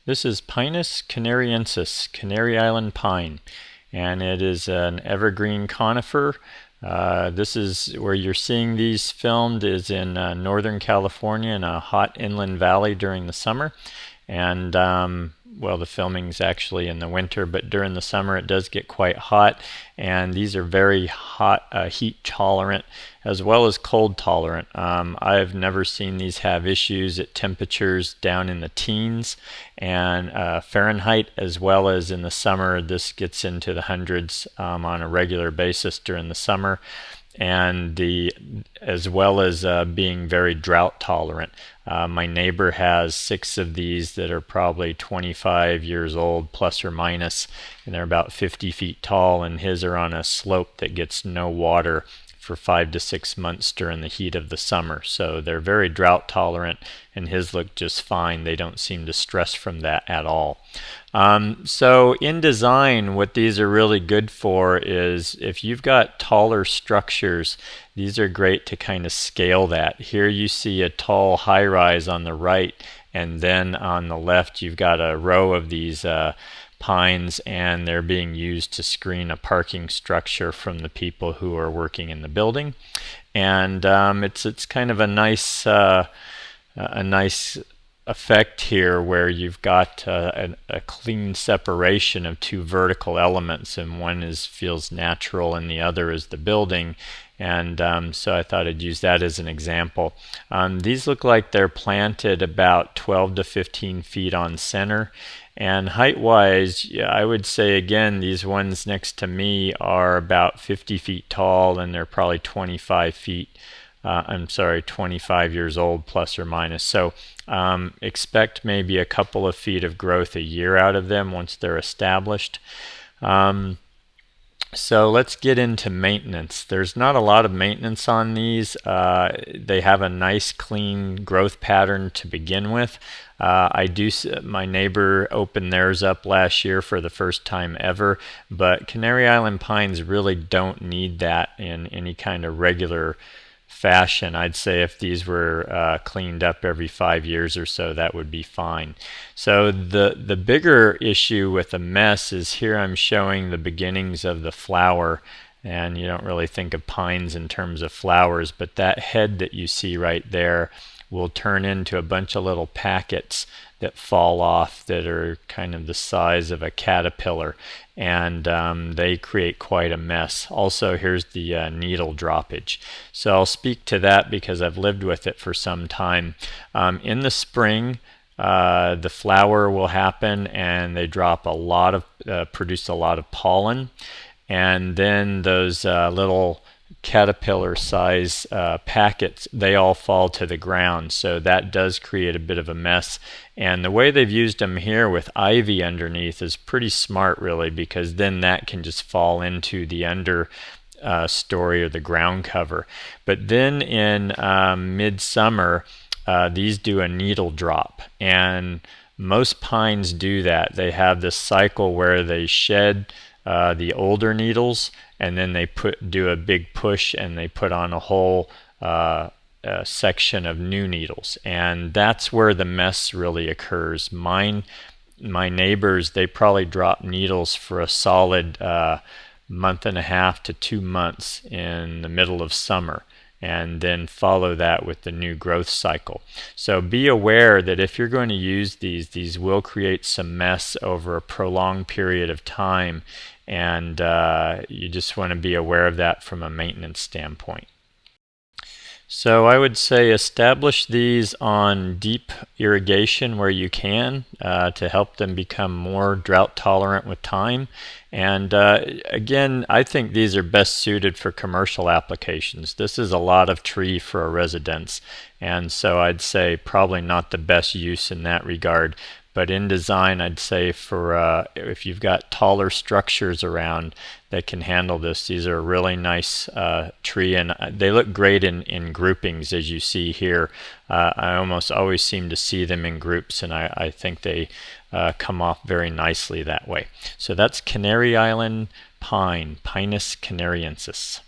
This is Pinus Canariensis, Canary Island pine, and it is an evergreen conifer. This is where you're seeing these filmed is in Northern California in a hot inland valley during the summer. And well, the filming's actually in the winter, but during the summer it does get quite hot, and these are very hot, heat tolerant as well as cold tolerant. I've never seen these have issues at temperatures down in the teens and Fahrenheit, as well as in the summer. This gets into the hundreds on a regular basis during the summer, and as well as being very drought tolerant. My neighbor has 6 of these that are probably 25 years old plus or minus, and they're about 50 feet tall, and his are on a slope that gets no water for 5 to 6 months during the heat of the summer. So they're very drought tolerant, and his look just fine. They don't seem to stress from that at all. So in design, what these are really good for is if you've got taller structures, these are great to kind of scale that. Here you see a tall high-rise on the right, and then on the left you've got a row of these pines, and they're being used to screen a parking structure from the people who are working in the building. And it's kind of a nice effect here where you've got a clean separation of 2 vertical elements, and one feels natural and the other is the building. And so I thought I'd use that as an example. These look like they're planted about 12 to 15 feet on center. And height-wise, yeah, I would say again, these ones next to me are about 50 feet tall, and they're probably 25 years old plus or minus. So expect maybe a couple of feet of growth a year out of them once they're established. So let's get into maintenance. There's not a lot of maintenance on these. They have a nice clean growth pattern to begin with. My neighbor opened theirs up last year for the first time ever, but Canary Island pines really don't need that in any kind of regular fashion. I'd say if these were cleaned up every 5 years or so, that would be fine. So the bigger issue with a mess is here I'm showing the beginnings of the flower, and you don't really think of pines in terms of flowers, but that head that you see right there will turn into a bunch of little packets that fall off that are kind of the size of a caterpillar, and they create quite a mess. Also, here's the needle droppage. So I'll speak to that because I've lived with it for some time. In the spring, the flower will happen, and they drop a lot of, produce a lot of pollen, and then those little caterpillar size packets, they all fall to the ground. So that does create a bit of a mess, and the way they've used them here with ivy underneath is pretty smart, really, because then that can just fall into the under story or the ground cover. But then in midsummer, these do a needle drop, and most pines do that. They have this cycle where they shed the older needles, and then they do a big push, and they put on a whole section of new needles, and that's where the mess really occurs. My neighbors, they probably drop needles for a solid month and a half to 2 months in the middle of summer, and then follow that with the new growth cycle. So be aware that if you're going to use these will create some mess over a prolonged period of time, and you just want to be aware of that from a maintenance standpoint. So I would say establish these on deep irrigation where you can to help them become more drought tolerant with time. And again, I think these are best suited for commercial applications. This is a lot of tree for a residence, and so I'd say probably not the best use in that regard. But in design, I'd say for if you've got taller structures around that can handle this, these are a really nice tree, and they look great in groupings, as you see here. I almost always seem to see them in groups, and I think they come off very nicely that way. So that's Canary Island pine, Pinus Canariensis.